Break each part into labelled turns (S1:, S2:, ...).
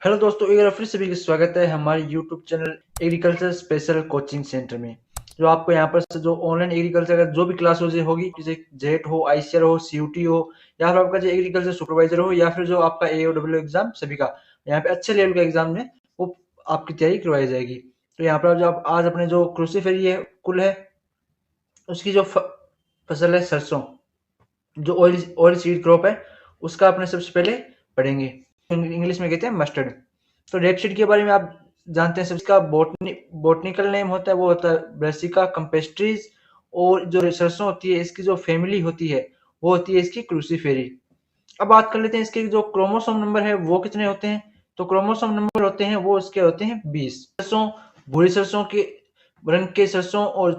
S1: Hello दोस्तों, एक बार फिर सभी का स्वागत है हमारे YouTube channel agriculture special coaching centre में। जो आपको यहाँ पर से जो ऑनलाइन एग्रीकल्चर का जो भी क्लासेज होगी, जैसे जेट हो, आईसीआर हो, सीयूटी हो, या फिर आपका जो एग्रीकल्चर सुपरवाइजर हो, या फिर जो आपका एओडब्ल्यू एग्जाम, सभी का यहाँ पे अच्छे लेवल का एग्जाम में वो आपकी तैयारी करवाई जाएगी। तो यहाँ पर जो आप आज अपने जो क्रूसीफेरी है कुल है, उसकी जो फसल है सरसों, जो ऑयल ऑयल सीड क्रॉप है, उसका अपने सबसे पहले पढ़ेंगे। इंग्लिश में कहते हैं मस्टर्ड। तो रेपसीड के बारे में आप जानते हैं, सबका बोटनिकल नेम होता है वो होता है ब्रासिका कैम्पेस्ट्रिस। और जो सरसों होती है, इसकी जो फैमिली होती है वो होती है इसकी क्रूसीफेरी। अब बात कर लेते हैं इसके जो क्रोमोसोम नंबर है वो कितने होते हैं। तो क्रोमोसोम नंबर होते हैं वो इसके होते हैं 20। सरसों, भूरी सरसों के रंग के सरसों और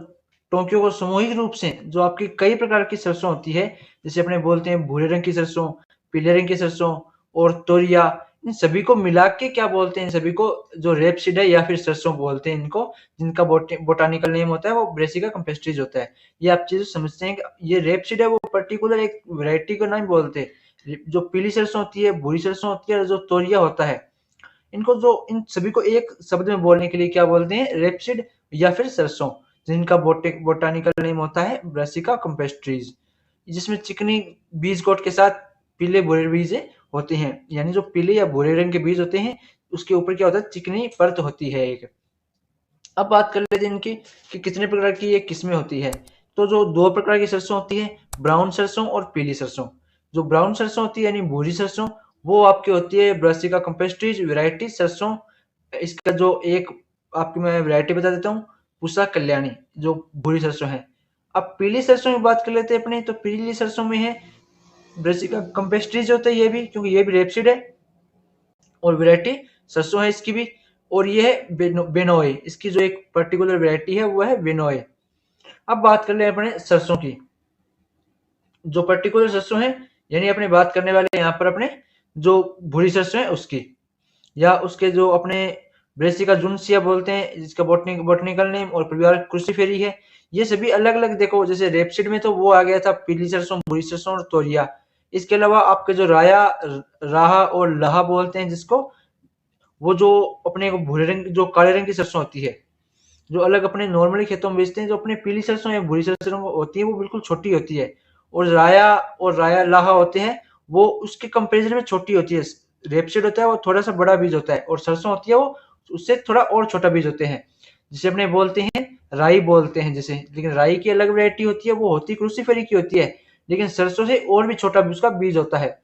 S1: टोंकियों को सामूहिक रूप से जो आपकी कई प्रकार की सरसों होती है, जैसे अपने बोलते हैं भूरे रंग की सरसों, पीले रंग की सरसों और तोरिया, इन सभी को मिला के क्या बोलते हैं, सभी को जो रेपसीड है या फिर सरसों बोलते हैं इनको, जिनका बोटानिकल नेम होता है वो ब्रेसिका कैम्पेस्ट्रिस होता है। ये आप चीजें समझते हैं कि ये रेपसीड है वो पर्टिकुलर एक वैरायटी को नहीं बोलते। जो पीली सरसों होती है, भूरी सरसों होती है और जो तोरिया होता है, इनको जो इन सभी को एक शब्द में बोलने के लिए क्या बोलते हैं, रेपसीड या फिर सरसों, जिनका बोटानिकल नेम होता है ब्रासिका कैम्पेस्ट्रिस। जिसमें चिकनी बीज कोट के साथ पीले भूरे बीज होते हैं, यानी जो पीले या भूरे रंग के बीज होते हैं उसके ऊपर क्या होता है, चिकनी परत होती है एक। अब बात कर लेते हैं इनकी कि कितने प्रकार की ये किस्में होती है। तो जो दो प्रकार की सरसों होती है, ब्राउन सरसों और पीली सरसों। जो ब्राउन सरसों होती है यानी भूरी सरसों, वो आपकी होती है ब्रासिका कैम्पेस्ट्रिस वैरायटी सरसों। इसका जो एक आपकी मैं वैरायटी बता देता हूँ, पूसा कल्याणी, जो भूरी सरसों है। अब पीली सरसों की बात कर लेते हैं अपने, तो पीली सरसों में है ब्रासिका कैम्पेस्ट्रिस होता है ये भी, क्योंकि ये भी रेपसीड है और वैरायटी सरसों है इसकी भी। और ये है बेनोए, इसकी जो एक पर्टिकुलर वैरायटी है वो है बेनोए। अब बात कर ले अपने सरसों की, जो पर्टिकुलर सरसों है, यानी अपने बात करने वाले यहाँ पर अपने जो भूरी सरसों है उसकी, या उसके जो अपने ब्रेसिका जुनसिया बोलते हैं, जिसका बोटनिकल नेम और परिवार क्रूसीफेरी है। ये सभी अलग अलग देखो, जैसे रेपसीड में तो वो आ गया था पीली सरसों, भूरी सरसों और तोरिया। इसके अलावा आपके जो राया, राहा और लहा बोलते हैं जिसको, वो जो अपने को भूरे रंग, जो काले रंग की सरसों होती है, जो अलग अपने नॉर्मली खेतों में बेचते हैं, जो अपने पीली सरसों या भूरी सरसों होती है वो बिल्कुल छोटी होती है। और राया लाहा होते हैं, वो उसके कंपैरिजन में छोटी होती है। रेपसीड होता है वो थोड़ा सा बड़ा बीज होता है, और सरसों होती है वो उससे थोड़ा और छोटा बीज होते हैं, जिसे अपने बोलते हैं राई बोलते हैं जैसे। लेकिन राई की अलग वैरायटी होती है, वो होती क्रूसीफेरी की होती है, लेकिन सरसों से और भी छोटा उसका बीज होता है।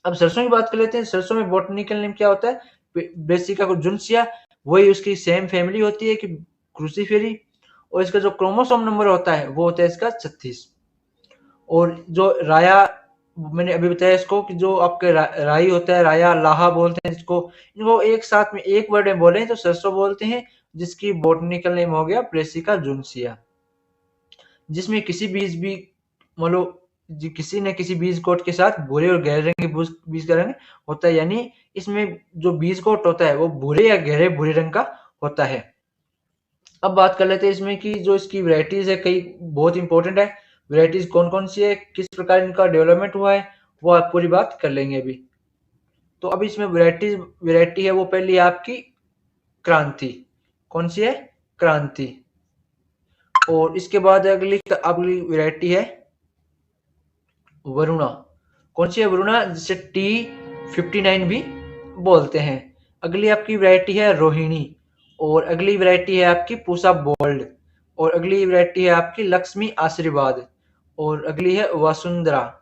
S1: अब सरसों की बात कर लेते हैं। सरसों में बॉटनिकल नेम क्या होता है, ब्रेसिका जुनसिया, वही उसकी सेम फैमिली होती है कि क्रूसीफेरी। और इसका जो क्रोमोसोम नंबर होता है वो होता है इसका 36। और जो राया, मैंने अभी बताया इसको कि जो आपके राई होता है, राया लाहा बोलते हैं इसको, इनको एक साथ में एक वर्ड में बोले तो सरसों बोलते हैं, जिसकी बॉटनिकल नेम हो गया ब्रेसिका जुनसिया। जिसमें किसी बीज भी मतलब किसी न किसी बीज कोट के साथ भूरे और गहरे रंग के बीज का रंग होता है, यानी इसमें जो बीज कोट होता है वो भूरे या गहरे भूरे रंग का होता है। अब बात कर लेते हैं इसमें कि जो इसकी वैरायटीज है, कई बहुत इंपॉर्टेंट है। वैरायटीज कौन कौन सी है, किस प्रकार इनका डेवलपमेंट हुआ है, वो आप पूरी बात कर लेंगे अभी। तो अभी इसमें वैरायटी है वो पहली है आपकी क्रांति। कौन सी है, क्रांति। और इसके बाद अगली वैरायटी है वरुणा। कौन सी है, वरुणा, जिसे T59 भी बोलते हैं। अगली आपकी वैरायटी है रोहिणी। और अगली वैरायटी है आपकी पूसा बोल्ड। और अगली वैरायटी है आपकी लक्ष्मी आशीर्वाद। और अगली है वसुंधरा।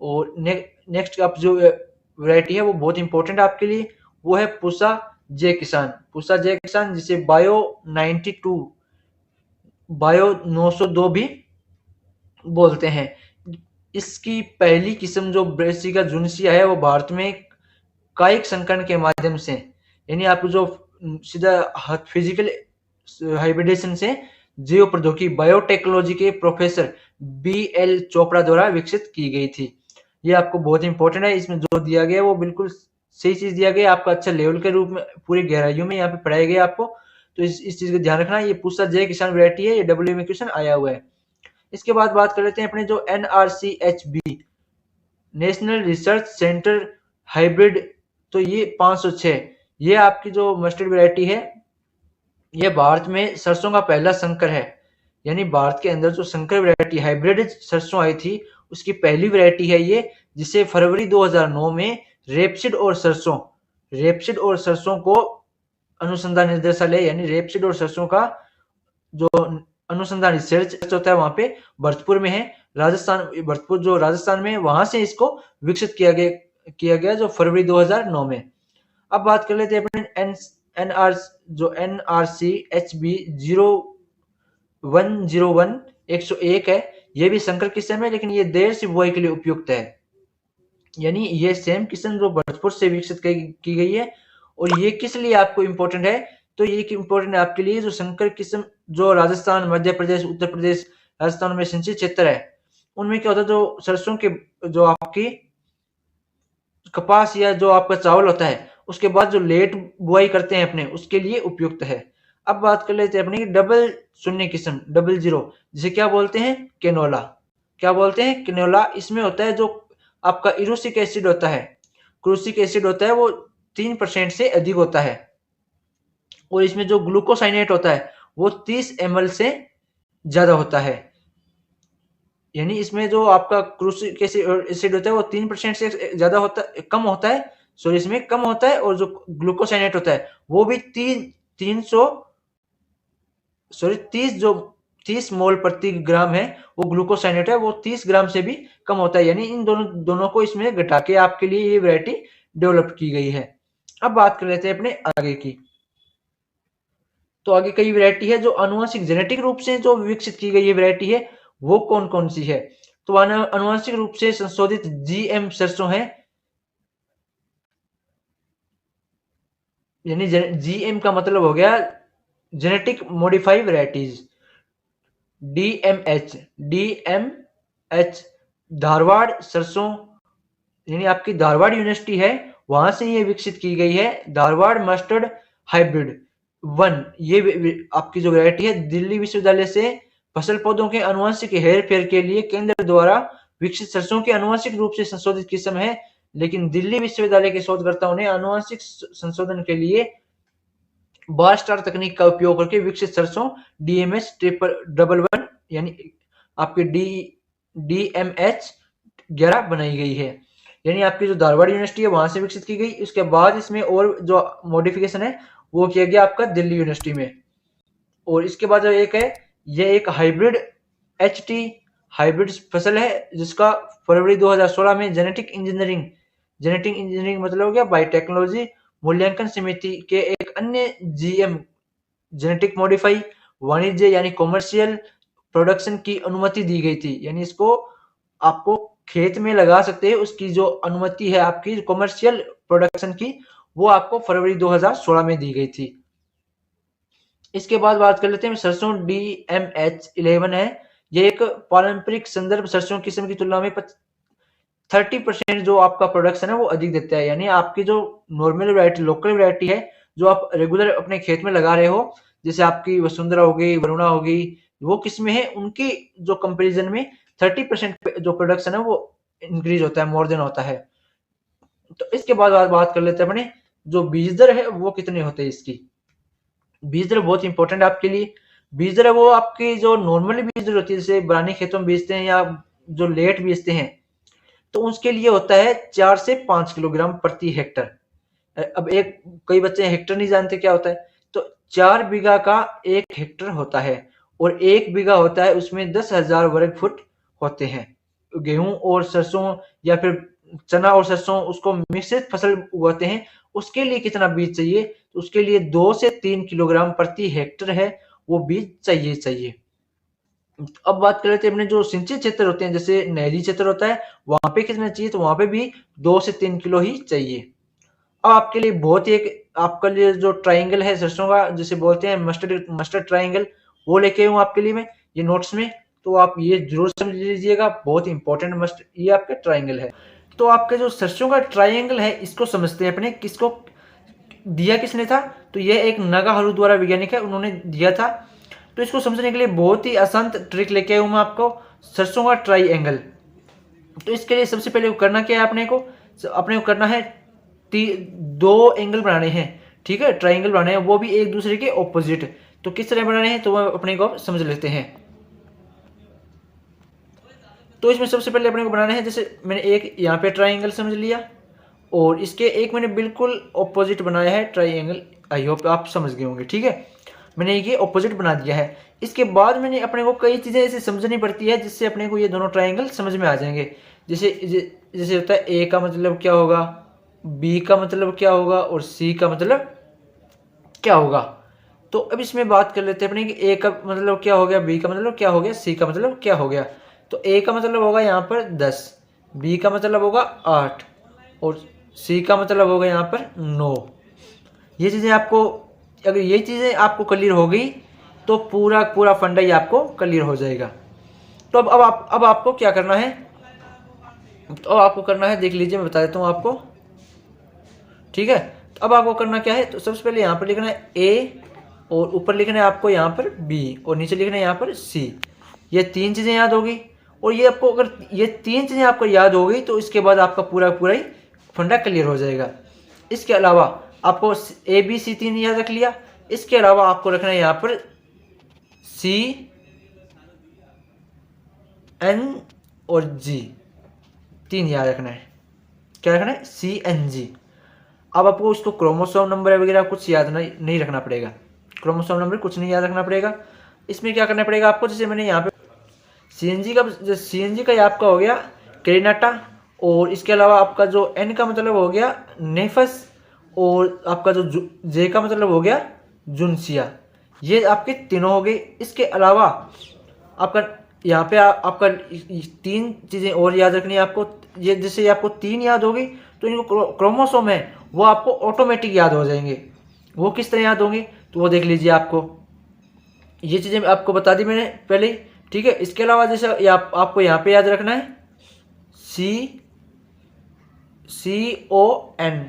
S1: और नेक्स्ट आप जो वैरायटी है वो बहुत इंपॉर्टेंट है आपके लिए, वो है पूसा जय किसान। पूसा जय किसान, जिसे बायो 902 भी बोलते हैं। इसकी पहली किस्म जो ब्रेसिका जुनसिया है वो भारत में कायिक संकरण के माध्यम से, यानी आपको जो सीधा फिजिकल हाइब्रिडेशन से जैव प्रौद्योगिकी बायोटेक्नोलॉजी के प्रोफेसर BL चोपड़ा द्वारा विकसित की गई थी। ये आपको बहुत इंपॉर्टेंट है, इसमें जो दिया गया है वो बिल्कुल सही चीज दिया गया, आपका अच्छा लेवल के रूप में पूरी गहराइयों में यहाँ पे पढ़ाया गया आपको। तो इस चीज का ध्यान रखना। ये पूसा जय किसान वैरायटी है, ये WM में क्वेश्चन आया हुआ है। इसके बाद बात कर लेते हैं अपने जो NRCHB, national research centre hybrid तो ये 506, ये आपकी जो मस्टर्ड वैरायटी है, ये भारत में सरसों का पहला संकर है। यानी भारत के अंदर जो संकर वैरायटी हाइब्रिड सरसों आई थी, उसकी पहली वैरायटी है ये, जिसे फरवरी 2009 में रेपसीड और सरसों को अनुसंधान निदेशालय, यानी रेपसीड और सरसों का जो अनुसंधान रिसर्च होता है वहां पे भरतपुर में है, राजस्थान, भरतपुर जो राजस्थान में है, वहां से इसको विकसित किया गया जो फरवरी 2009 में। अब बात कर लेते हैं अपने NRC HB 0101 101 है। ये भी संकर किस्म है, लेकिन ये देर से बुआई के लिए उपयुक्त है। यानी ये सेम किस्म जो भरतपुर से विकसित की गई है। और ये किस लिए आपको इंपॉर्टेंट है, तो ये इंपॉर्टेंट है आपके लिए जो संकर किस्म जो राजस्थान, मध्य प्रदेश, उत्तर प्रदेश, राजस्थान में सिंचित क्षेत्र है, उनमें क्या होता है, जो सरसों के जो आपकी कपास या जो आपका चावल होता है, उसके बाद जो लेट बुआई करते हैं अपने, उसके लिए उपयुक्त है। अब बात कर लेते हैं अपनी डबल शून्य किस्म 00, जिसे क्या बोलते हैं, केनोला। क्या बोलते हैं, केनोला। इसमें होता है जो आपका इरूसिक एसिड होता है, क्रूसिक एसिड होता है, वो 3% से अधिक होता है। और इसमें जो ग्लूकोसाइनेट होता है वो 30 ml से ज्यादा होता है। यानी इसमें जो आपका क्रूसिक एसिड होता है वो 3% से ज्यादा होता, कम होता है, सॉरी, इसमें कम होता है। और जो ग्लूकोसाइनेट होता है वो भी 30 मोल प्रति ग्राम है, वो ग्लूकोसाइनेट है, वो 30 ग्राम से भी कम होता है। यानी इन दोनों को इसमें घटा के आपके लिए ये वैरायटी डेवलप की गई है। अब बात कर लेते हैं अपने आगे की। तो आगे कई वैरायटी है जो आनुवंशिक जेनेटिक रूप से जो विकसित की गई है वैरायटी है, वो कौन कौन सी है। तो आनुवंशिक रूप से संशोधित GM सरसों है। यानी GM का मतलब हो गया genetic modify varieties. DMH Dharwad सरसों, यानी आपकी धारवाड़ यूनिवर्सिटी है, वहां से ये विकसित की गई है। धारवाड़ मस्टर्ड हाइब्रिड 1, ये आपकी जो वैरायटी है दिल्ली विश्वविद्यालय से फसल पौधों के आनुवंशिक हेर फेर के लिए केंद्र द्वारा विकसित सरसों की आनुवंशिक रूप से संशोधित किस्म है। लेकिन दिल्ली विश्वविद्यालय के शोधकर्ताओं ने आनुवंशिक संशोधन के लिए बारस्टार तकनीक का उपयोग करके विकसित सरसों DMH 11 यानी आपकी DMH 11 बनाई गई है। यानी आपकी जो धारवाड़ यूनिवर्सिटी है वहां से विकसित की गई। उसके बाद इसमें और जो मॉडिफिकेशन है वो किया गया आपका दिल्ली यूनिवर्सिटी में। और इसके बाद जो एक है, ये एक हाइब्रिड HT हाइब्रिड फसल है, जिसका फरवरी 2016 में जेनेटिक इंजीनियरिंग मतलब हो गया बायोटेक्नोलॉजी मूल्यांकन समिति के एक अन्य GM जेनेटिक मॉडिफाई वाणिज्य यानी कॉमर्शियल प्रोडक्शन की अनुमति दी गई थी। यानी इसको आपको खेत में लगा सकते हैं, उसकी जो अनुमति है आपकी कॉमर्शियल प्रोडक्शन की, वो आपको फरवरी 2016 में दी गई थी। इसके बाद बात कर लेते हैं सरसों DMH 11 है। ये एक पारंपरिक संदर्भ सरसों किस्म की तुलना में 30% जो आपका प्रोडक्शन है वो अधिक देता है। यानी आपकी जो नॉर्मल वैरायटी, लोकल वैरायटी है, जो आप रेगुलर अपने खेत में लगा रहे हो, जैसे आपकी वसुंधरा हो गई, वरुणा हो गई, वो किस्में हैं, उनकी जो कंपैरिजन में 30% जो प्रोडक्शन है वो इंक्रीज होता है, मोर देन होता है। तो इसके बाद बात कर लेते हैं अपने जो बीज दर है वो कितने होते हैं। इसकी बीज दर बहुत इंपॉर्टेंट है आपके लिए। बीज दर है वो आपकी जो नॉर्मली बीज दर होती है, जैसे पुराने खेतों में बीजते हैं या जो लेट बीजते हैं, तो उसके लिए होता है 4 से 5 किलोग्राम प्रति हेक्टर। अब कई बच्चे हेक्टर नहीं जानते क्या होता है, तो 4 बीघा का 1 हेक्टर होता है, और 1 बीघा होता है उसमें 10,000 वर्ग फुट होते हैं। गेहूं और सरसों या फिर चना और सरसों उसको मिश्रित फसल उगाते हैं, उसके लिए कितना बीज चाहिए, तो उसके लिए 2 से 3 किलोग्राम प्रति हेक्टर है वो बीज चाहिए। अब बात कर लेते हैं अपने जो सिंचित क्षेत्र होते हैं, जैसे नहरी क्षेत्र होता है, वहां पे कितना चाहिए, तो वहां पे भी 2 से 3 किलो ही चाहिए। अब आपके लिए बहुत ही एक आपका लिए जो ट्राइंगल है सरसों का, जिसे बोलते हैं मस्टर्ड ट्राइंगल, वो लेके हूँ आपके लिए मैं ये नोट्स में, तो आप ये जरूर समझ लीजिएगा, बहुत इंपॉर्टेंट मस्ट ये आपका ट्राइंगल है। तो आपके जो सरसों का ट्राइंगल है इसको समझते हैं अपने, किसको दिया किसने था, तो ये एक नागा हरू द्वारा वैज्ञानिक है, उन्होंने दिया था। तो इसको समझने के लिए बहुत ही आसान ट्रिक लेके आया हूं मैं आपको, सरसों का ट्राई एंगल। तो इसके लिए सबसे पहले करना क्या है, अपने को करना है दो एंगल बनाने हैं, ठीक है, ट्राइंगल बनाने हैं, वो भी एक दूसरे के ऑपोजिट। तो किस तरह बनाने हैं तो वह अपने को समझ लेते हैं। तो इसमें सबसे पहले अपने को बनाना है, जैसे मैंने एक यहाँ पे ट्राइंगल समझ लिया और इसके एक मैंने बिल्कुल ऑपोजिट बनाया है ट्राइंगल। आई होप आप समझ गए होंगे, ठीक है, मैंने ये ऑपोजिट बना दिया है। इसके बाद मैंने अपने को कई चीज़ें ऐसे समझनी पड़ती है जिससे अपने को ये दोनों ट्राइंगल समझ में आ जाएंगे। जैसे जैसे होता है ए का मतलब क्या होगा, बी का मतलब क्या होगा और सी का मतलब क्या होगा। तो अब इसमें बात कर लेते हैं अपने कि ए का मतलब क्या हो गया, बी का मतलब क्या हो गया, सी का मतलब क्या हो गया। तो ए का मतलब होगा यहाँ पर 10, बी का मतलब होगा 8 और सी का मतलब होगा यहाँ पर 9। ये चीज़ें आपको, अगर ये चीज़ें आपको क्लियर हो गई तो पूरा पूरा फंडा ही आपको क्लियर हो जाएगा। तो अब आपको क्या करना है, तो आपको करना है, देख लीजिए मैं बता देता हूँ आपको, ठीक है। तो अब आपको करना क्या है, तो सबसे पहले यहाँ पर लिखना है ए और ऊपर लिखना है आपको यहाँ पर बी और नीचे लिखना है यहाँ पर सी। ये तीन चीज़ें याद होगी और ये आपको, अगर ये तीन चीज़ें आपको याद हो गई तो इसके बाद आपका पूरा पूरा ही फंडा क्लियर हो जाएगा। इसके अलावा आपको ए बी सी तीन याद रख लिया, इसके अलावा आपको रखना है यहाँ पर सी एन और जी, तीन याद रखना है। क्या रखना है, सी एन जी। अब आपको उसको क्रोमोसोम नंबर वगैरह कुछ याद नहीं रखना पड़ेगा, क्रोमोसोम नंबर कुछ नहीं याद रखना पड़ेगा। इसमें क्या करना पड़ेगा आपको, जैसे मैंने यहाँ पे सी एन जी का आपका हो गया कैरिनाटा और इसके अलावा आपका जो एन का मतलब हो गया नेफस और आपका जो जे का मतलब हो गया जुनसिया। ये आपके तीनों हो गए। इसके अलावा आपका यहाँ पे आपका तीन चीज़ें और याद रखनी है आपको। ये जैसे आपको तीन याद होगी तो इनको क्रोमोसोम है वो आपको ऑटोमेटिक याद हो जाएंगे। वो किस तरह याद होंगे तो वो देख लीजिए। आपको ये चीज़ें आपको बता दी मैंने पहले ही, ठीक है। इसके अलावा जैसे आपको यहाँ पे याद रखना है CON,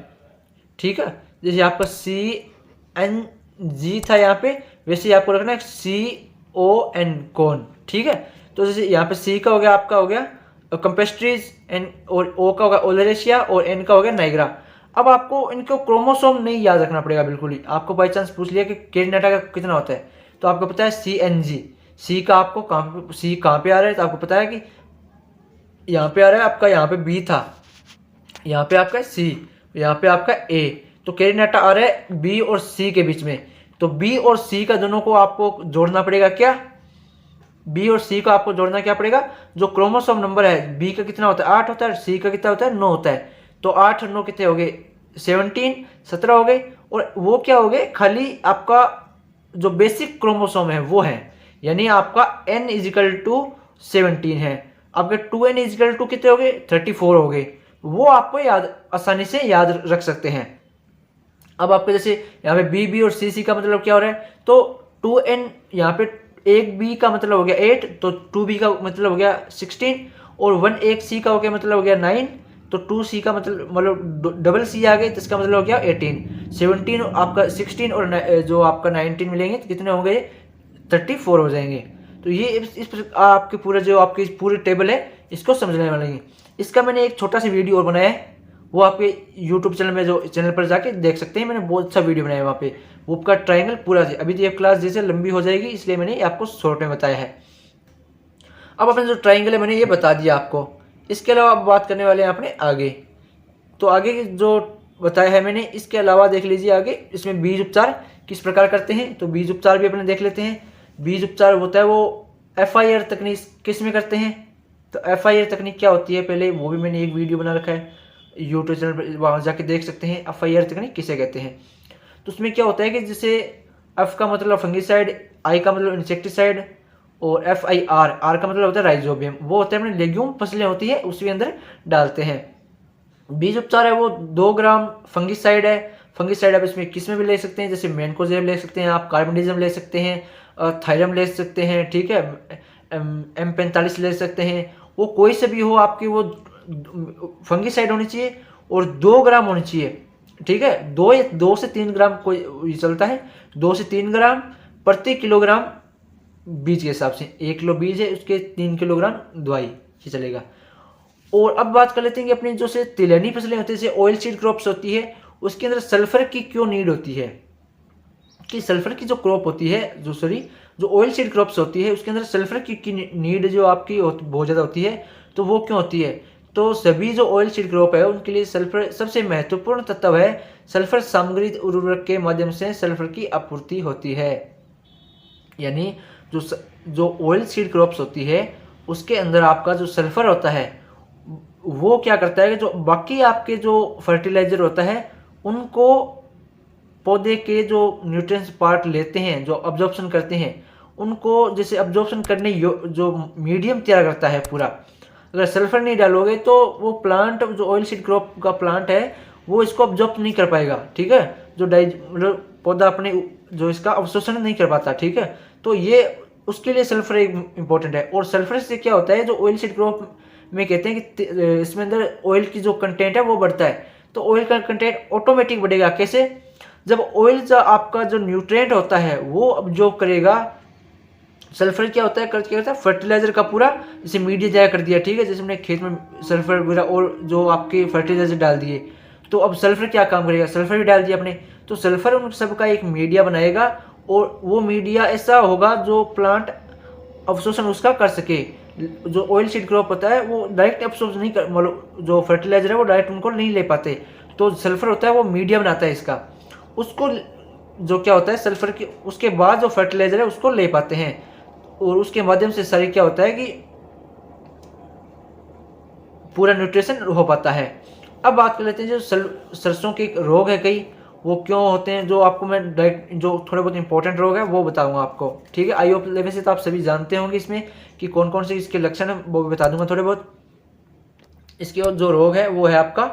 S1: ठीक है। जैसे आपका CNG था यहाँ पे, वैसे आपको रखना है CON कौन, ठीक है। तो जैसे यहाँ पे C का हो गया आपका हो गया कंपेस्ट्रीज एन और O का होगा ओलेरेशिया और N का हो गया नाइग्रा। अब आपको इनको क्रोमोसोम नहीं याद रखना पड़ेगा बिल्कुल ही। आपको बाई चांस पूछ लिया कि कैरिनाटा का कितना होता है तो आपको पता है CNG, सी का आपको कहाँ पे आ रहा है तो आपको पता है कि यहाँ पे आ रहा है आपका, यहाँ पे बी था, यहाँ पे आपका सी, यहाँ पे आपका ए। तो कैरिनाटा आ रहा है बी और सी के बीच में। तो बी और सी का दोनों को आपको जोड़ना पड़ेगा। क्या, बी और सी को आपको जोड़ना क्या पड़ेगा, जो क्रोमोसोम नंबर है बी का कितना होता है 8 होता है, सी का कितना होता है 9 होता है। तो 8 और 9 कितने हो गए 17 हो गए। और वो क्या हो गए, खाली आपका जो बेसिक क्रोमोसोम है वो है, यानी आपका n इजिकल टू 17 है। आपके 2n इजिकल टू कितने हो गए 34 हो गए। वो आपको याद आसानी से याद रख सकते हैं। अब आपके जैसे यहाँ पे बी और सी का मतलब क्या हो रहा है, तो 2n यहाँ पे एक बी का मतलब हो गया 8, तो 2b का मतलब हो गया 16 और 1 एक सी का हो गया मतलब हो गया 9, तो 2c का मतलब डबल सी आ गए तो इसका मतलब हो गया 18। 17 आपका 16 और जो आपका 19 मिलेंगे तो कितने होंगे 34 हो जाएंगे। तो ये इस आपके पूरे जो आपकी पूरी टेबल है इसको समझने वाले हैं। इसका मैंने एक छोटा सा वीडियो और बनाया है, वो आपके यूट्यूब चैनल में जो चैनल पर जाके देख सकते हैं। मैंने बहुत अच्छा वीडियो बनाया है वहाँ पे, वो का ट्राइंगल पूरा। अभी तो ये क्लास जैसे लंबी हो जाएगी इसलिए मैंने आपको शॉर्ट में बताया है। अब अपने जो ट्राइंगल है मैंने ये बता दिया आपको। इसके अलावा अब बात करने वाले हैं अपने आगे। तो आगे जो बताया है मैंने, इसके अलावा देख लीजिए आगे इसमें बीज उपचार किस प्रकार करते हैं। तो बीज उपचार भी अपने देख लेते हैं। बीज उपचार होता है वो FIR तकनीक किस में करते हैं। तो FIR तकनीक क्या होती है पहले वो भी मैंने एक वीडियो बना रखा है यूट्यूब चैनल पर, वहाँ जाके देख सकते हैं FIR तकनीक किसे कहते हैं। तो उसमें क्या होता है कि जैसे F का मतलब फंगिसाइड, I का मतलब इंसेक्टिसाइड और FIR, R का मतलब होता है राइजोबियम, वो होता है अपने लेग्यूम फसलें होती है उसके अंदर डालते हैं। बीज उपचार है वो 2 ग्राम फंगिसाइड है। फंगिसाइड आप इसमें किस में भी ले सकते हैं, जैसे मैनकोजेब ले सकते हैं आप, कार्बनिज्म ले सकते हैं, थायरम ले सकते हैं, ठीक है, M45 ले सकते हैं। वो कोई से भी हो आपकी वो फंगिसाइड होनी चाहिए और 2 ग्राम होनी चाहिए, ठीक है। 2 से 3 ग्राम कोई चलता है, 2 से 3 ग्राम प्रति किलोग्राम बीज के हिसाब से। 1 किलो बीज है उसके 3 किलोग्राम दवाई ही चलेगा। और अब बात कर लेते हैं कि अपनी जो से तिलहनी फसलें होती है जैसे ऑयल सीड क्रॉप्स होती है, उसके अंदर सल्फर की क्यों नीड होती है, कि सल्फर की जो क्रॉप होती है जो ऑयल सीड क्रॉप्स होती है उसके अंदर सल्फर की नीड जो आपकी बहुत ज़्यादा होती है, तो वो क्यों होती है। तो सभी जो ऑयल सीड क्रॉप है उनके लिए सल्फर सबसे महत्वपूर्ण तत्व है। सल्फर सामग्री उर्वरक के माध्यम से सल्फर की आपूर्ति होती है। यानी जो ऑयल सीड क्रॉप्स होती है उसके अंदर आपका जो सल्फर होता है वो क्या करता है कि जो बाकी आपके जो फर्टिलाइजर होता है उनको पौधे के जो न्यूट्रिएंट्स पार्ट लेते हैं, जो अब्जॉर्प्शन करते हैं, उनको जैसे अब्जॉर्प्शन करने जो मीडियम तैयार करता है पूरा। अगर सल्फर नहीं डालोगे तो वो प्लांट जो ऑयल सीड क्रॉप का प्लांट है वो इसको अब्जॉर्ब नहीं कर पाएगा, ठीक है, जो मतलब पौधा अपने जो इसका अवशोषण नहीं कर पाता, ठीक है। तो ये उसके लिए सल्फर एक इंपॉर्टेंट है। और सल्फर से क्या होता है, जो ऑयल सीड क्रॉप में कहते हैं कि इसमें अंदर ऑयल की जो कंटेंट है वो बढ़ता है। तो ऑयल का कंटेंट ऑटोमेटिक बढ़ेगा। कैसे? जब ऑयल जो आपका जो न्यूट्रिएंट होता है वो अब्जॉर्ब करेगा। सल्फर क्या होता है, क्या करता है, फर्टिलाइजर का पूरा जैसे मीडिया जाया कर दिया, ठीक है, जैसे हमने खेत में सल्फर वगैरह और जो आपके फर्टिलाइजर डाल दिए, तो अब सल्फर क्या काम करेगा, सल्फर भी डाल दिया आपने, तो सल्फर उन सबका एक मीडिया बनाएगा और वो मीडिया ऐसा होगा जो प्लांट अवशोषण उसका कर सके। जो ऑयल सीड क्रॉप होता है वो डायरेक्ट अवशोषण नहीं कर, मतलब जो फर्टिलाइजर है वो डायरेक्ट उनको नहीं ले पाते, तो सल्फर होता है वो मीडिया बनाता है इसका, उसको जो क्या होता है सल्फर के उसके बाद जो फर्टिलाइजर है उसको ले पाते हैं और उसके माध्यम से सारी क्या होता है कि पूरा न्यूट्रिशन हो पाता है। अब बात कर लेते हैं जो सरसों के रोग है कई, वो क्यों होते हैं, जो आपको मैं डायरेक्ट जो थोड़े बहुत इंपॉर्टेंट रोग है वो बताऊंगा आपको, ठीक है। आई होप लेवल से तो आप सभी जानते होंगे इसमें कि कौन कौन से इसके लक्षण है, वो भी बता दूंगा थोड़े बहुत। इसके जो रोग है वो है आपका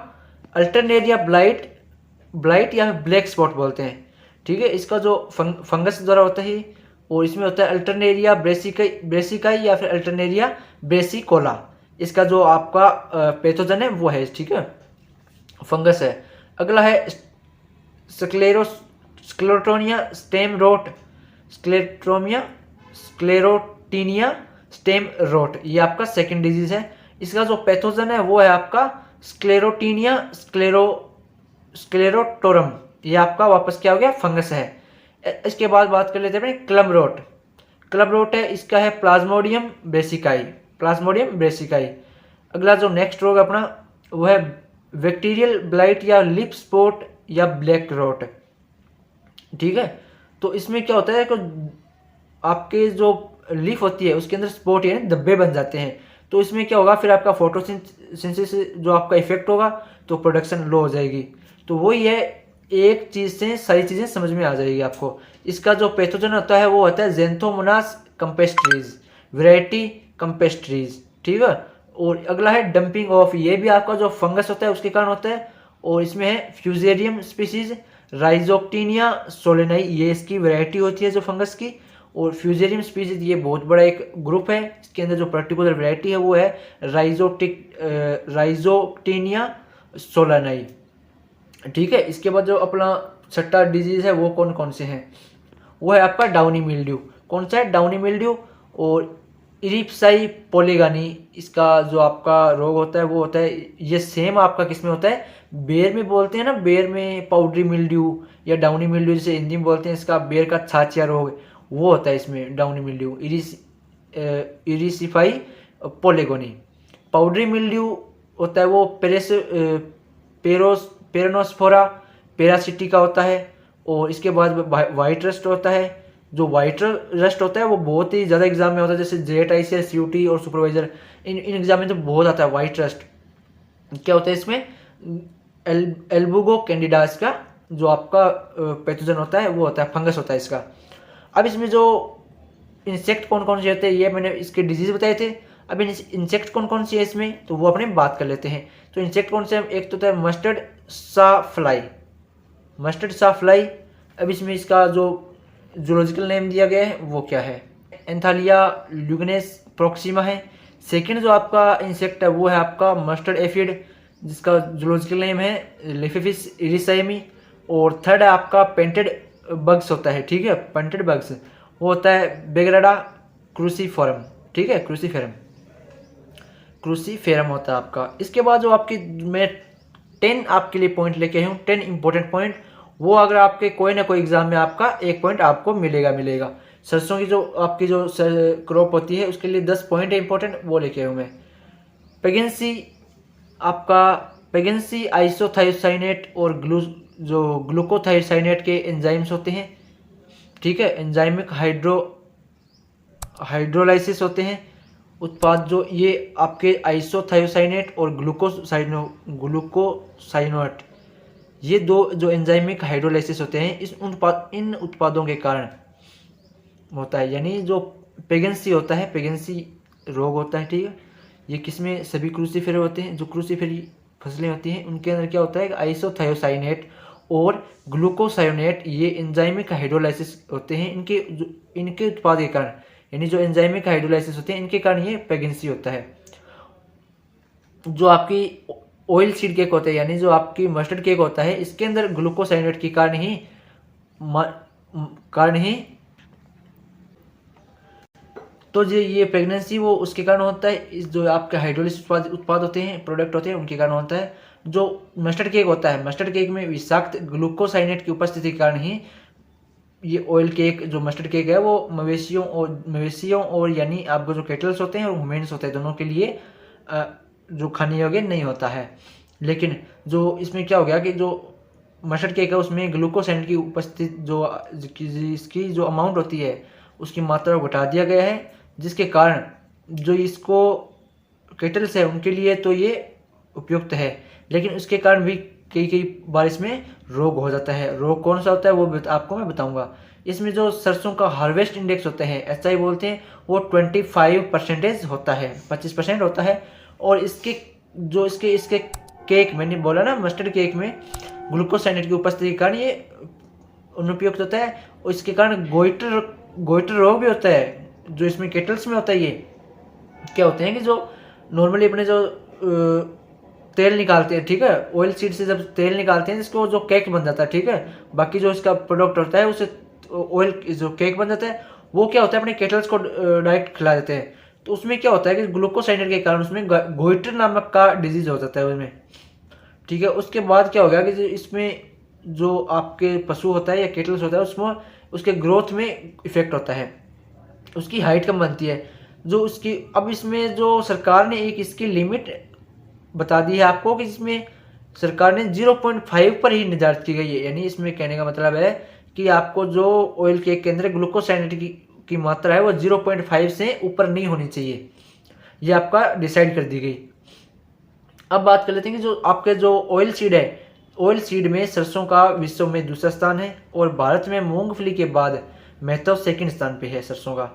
S1: अल्टरनेरिया ब्लाइट या ब्लैक स्पॉट बोलते हैं, ठीक है। इसका जो फंगस द्वारा होता है और इसमें होता है अल्टरनेरिया ब्रेसिकाई या फिर अल्टरनेरिया ब्रेसिकोला। इसका जो आपका पैथोजन है वो है, ठीक है, फंगस है। अगला है स्क्लेरोटोनिया स्टेम रोट, स्क्लेरोटीनिया स्टेम रोट, ये आपका सेकंड डिजीज है। इसका जो पैथोजन है वो है आपका स्क्लेरोटीनिया स्क्लेरोटोरम, ये आपका वापस क्या हो गया, फंगस है। इसके बाद बात कर लेते हैं क्लब रोट है, इसका है प्लाज्मोडियम ब्रेसिकाई। अगला जो नेक्स्ट रोग अपना वो है बैक्टीरियल ब्लाइट या लिप स्पॉट या ब्लैक रोट, ठीक है। तो इसमें क्या होता है कि आपके जो लीफ होती है उसके अंदर स्पॉट यानी धब्बे बन जाते हैं, तो इसमें क्या होगा, फिर आपका फोटोसिंथेसिस जो आपका इफेक्ट होगा तो प्रोडक्शन लो हो जाएगी। तो वही है, एक चीज से सारी चीजें समझ में आ जाएगी आपको। इसका जो पैथोजन होता है वो होता है ज़ैंथोमोनास कैम्पेस्ट्रीज, वैरायटी कैम्पेस्ट्रीज, ठीक है। और अगला है डंपिंग ऑफ, ये भी आपका जो फंगस होता है उसके कारण होता है, और इसमें है फ्यूजेरियम स्पीसीज, राइजोक्टिनिया सोलेनाई, ये इसकी वैरायटी होती है जो फंगस की। और फ्यूजेरियम स्पीसीज ये बहुत बड़ा एक ग्रुप है, इसके अंदर जो पर्टिकुलर वैरायटी है वो है राइजोक्टिनिया सोलेनाई, ठीक है। इसके बाद जो अपना छठा डिजीज है वो कौन कौन से हैं, वो है आपका डाउनी मिल्ड्यू। कौन सा है, डाउनी मिल्ड्यू। और इरिप्साई पोलीगानी, इसका जो आपका रोग होता है वो होता है, ये सेम आपका किस में होता है, बेर में बोलते हैं ना, बेर में पाउडरी मिल्ड्यू या डाउनी मिल्ड्यू जिसे हिंदी में बोलते हैं, इसका बेर का छाछिया रोग वो होता है इसमें डाउनी मिल्ड्यू, इरिसिफाई पोलेगोनी। पाउडरी मिल्ड्यू होता है वो पेरोनोस्फोरा पेरासिटिका होता है। और इसके बाद वाइट रस्ट होता है। जो वाइट रस्ट होता है वो बहुत ही ज़्यादा एग्जाम में होता है, जैसे जेट ICS CUT और सुपरवाइजर, इन एग्जाम में तो बहुत आता है वाइट रस्ट। क्या होता है इसमें, एल्बुगो कैंडिडास का जो आपका पैथोजन होता है वो होता है, फंगस होता है इसका। अब इसमें जो इंसेक्ट कौन कौन से होते हैं, ये मैंने इसके डिजीज बताए थे। अब इंसेक्ट कौन कौन सी है इसमें, तो वो अपने बात कर लेते हैं। तो इंसेक्ट कौन से, एक तो होता है मस्टर्ड सा फ्लाई। अब इसमें इसका जो जूलॉजिकल नेम दिया गया है वो क्या है, एंथालिया ल्यूगनेस प्रोक्सिमा है। सेकंड जो आपका इंसेक्ट है वो है आपका मस्टर्ड एफिड, जिसका जूलॉजिकल नेम है लेफेफिस इरिसाइमी। और थर्ड है आपका पेंटेड बग्स होता है, ठीक है, पेंटेड बग्स वो होता है बेगराडा क्रूसीफोरम, ठीक है, क्रूसीफेरम। क्रूसीफेरम होता है आपका। इसके बाद जो आपकी मैं 10 आपके लिए पॉइंट लेके आया हूँ, 10 इंपॉर्टेंट पॉइंट, वो अगर आपके कोई ना कोई एग्जाम में आपका 1 पॉइंट आपको मिलेगा। सरसों की जो आपकी जो क्रॉप होती है उसके लिए 10 पॉइंट है इंपॉर्टेंट, वो लेके आया हूँ मैं। पेगेंसी आइसोथायोसाइनेट और ग्लूकोथायोसाइनेट के एंजाइम्स होते हैं, ठीक है। एंजाइमिक हाइड्रोलाइसिस होते हैं उत्पाद, जो ये आपके आइसोथायोसाइनेट और ग्लूकोसाइनोट, ये दो जो एंजाइमिक हाइड्रोलाइसिस होते हैं इन उत्पादों के कारण होता है। यानी जो पेगेंसी होता है, पेगेंसी रोग होता है, ठीक है। ये किसमें, सभी क्रूसीफेर होते हैं, जो क्रूसीफेरी फसलें होती हैं उनके अंदर क्या होता है, आइसोथायोसाइनेट और ग्लूकोसाइनेट, ये एंजाइमिक हाइड्रोलाइसिस होते हैं। इनके उत्पाद के कारण, यानी जो एंजाइमिक हाइड्रोलाइसिस होते हैं इनके कारण ये पेगेंसी होता है। जो आपकी ऑयल सीड केक होता है, यानी जो आपकी मस्टर्ड केक होता है, इसके अंदर ग्लूकोसाइनेट के कारण ही तो ये प्रेगनेंसी वो उसके कारण होता है। इस जो आपके हाइड्रोलिसिस उत्पाद होते हैं, प्रोडक्ट होते हैं, उनके कारण होता है। जो मस्टर्ड केक होता है, मस्टर्ड केक में विषाक्त ग्लूकोसाइनेट की उपस्थिति के कारण ही ये ऑयल केक, जो मस्टर्ड केक है, वो मवेशियों और यानी आपको जो केटल्स होते हैं और ह्यूमन्स होते हैं, दोनों के लिए जो खाने योग्य नहीं होता है। लेकिन जो इसमें क्या हो गया कि जो मस्टर्ड केक है उसमें ग्लूकोसाइनेट की उपस्थिति इसकी जो अमाउंट होती है उसकी मात्रा को घटा दिया गया है, जिसके कारण जो इसको केटल्स है उनके लिए तो ये उपयुक्त है, लेकिन उसके कारण भी कई बार इसमें रोग हो जाता है। रोग कौन सा होता है वो आपको मैं बताऊंगा। इसमें जो सरसों का हार्वेस्ट इंडेक्स होता है, SI बोलते हैं, वो 25% होता है, 25% होता है। और इसके केक, मैंने बोला ना मस्टर्ड केक में ग्लूकोसाइनेट की उपस्थिति के कारण ये अनुपयुक्त होता है। और इसके कारण गोइटर रोग भी होता है, जो इसमें केटल्स में होता है। ये क्या होते हैं कि जो नॉर्मली अपने जो तेल निकालते हैं, ठीक है, ऑयल सीड से जब तेल निकालते हैं जिसको जो केक बन जाता है, ठीक है, बाकी जो इसका प्रोडक्ट होता है उसे ऑयल जो केक बन जाता है, वो क्या होता है अपने केटल्स को डायरेक्ट खिला देते हैं। तो उसमें क्या होता है कि ग्लूकोसाइनेट के कारण उसमें गोइटर नामक का डिजीज हो जाता है उसमें, ठीक है। उसके बाद क्या हो गया कि इसमें जो आपके पशु होता है या केटल्स होता है उसमें उसके ग्रोथ में इफेक्ट होता है, उसकी हाइट कम बनती है। जो उसकी अब इसमें जो सरकार ने एक इसकी लिमिट बता दी है आपको कि इसमें सरकार ने 0.5 पर ही निर्धारित की गई है। यानी इसमें कहने का मतलब है कि आपको जो ऑयल केक के अंदर ग्लूकोसाइनेट की मात्रा है वो 0.5 से ऊपर नहीं होनी चाहिए, ये आपका डिसाइड कर दी गई। अब बात कर लेते हैं कि जो आपके जो ऑयल सीड है, ऑयल सीड में सरसों का विश्व में दूसरा स्थान है और भारत में मूंगफली के बाद महत्व सेकंड स्थान पे है सरसों का।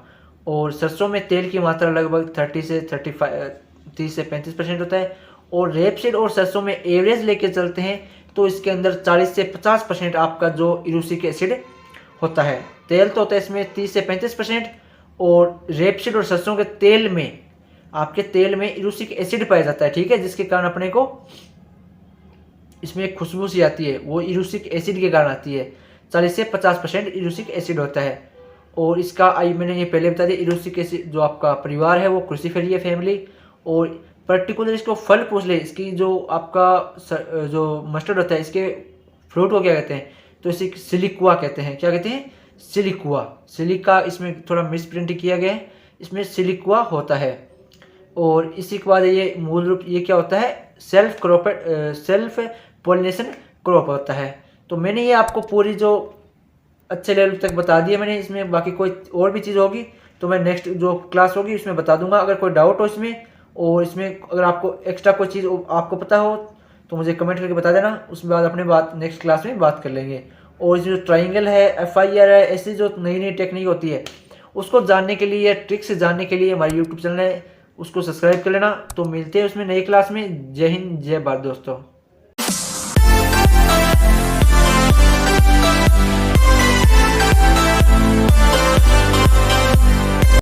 S1: और सरसों में तेल की मात्रा लगभग 30 से 35% होता है। और रेपसीड और सरसों में एवरेज लेके चलते हैं तो इसके अंदर 40 से 50% आपका जो इरूसिक एसिड होता है। तेल तो होता है इसमें 30 से 35%, और रेपसीड और सरसों के तेल में आपके तेल में इरूसिक एसिड पाया जाता है, ठीक है, जिसके कारण अपने को इसमें एक खुशबू सी आती है, वो इरूसिक एसिड के कारण आती है। 40 से 50% इरूसिक एसिड होता है। और इसका मैंने ये पहले बता दिया, इरूसिक एसिड जो आपका परिवार है वो क्रूसीफेरी है फैमिली। और पर्टिकुलर इसको फल पूछ ले, इसकी जो आपका जो मस्टर्ड होता है इसके फ्रूट को क्या कहते हैं, तो इसे सिलिकुआ कहते हैं। क्या कहते हैं? सिलिकुआ। सिलिका इसमें थोड़ा मिसप्रिंट किया गया है, इसमें सिलिकुआ होता है। और इसी के बाद ये मूल रूप ये क्या होता है, सेल्फ पॉलिनेशन क्रॉप होता है। तो मैंने ये आपको पूरी जो अच्छे लेवल तक बता दिया मैंने। इसमें बाकी कोई और भी चीज़ होगी तो मैं नेक्स्ट जो क्लास होगी उसमें बता दूंगा। अगर कोई डाउट हो इसमें, और इसमें अगर आपको एक्स्ट्रा कोई चीज़ आपको पता हो तो मुझे कमेंट करके बता देना, उसके बाद अपने बात नेक्स्ट क्लास में बात कर लेंगे। और जो ट्राइंगल है, FIR है, ऐसी जो नई टेक्निक होती है उसको जानने के लिए या ट्रिक्स जानने के लिए हमारे यूट्यूब चैनल है, उसको सब्सक्राइब कर लेना। तो मिलते हैं उसमें नई क्लास में। जय हिंद, जय भारत दोस्तों।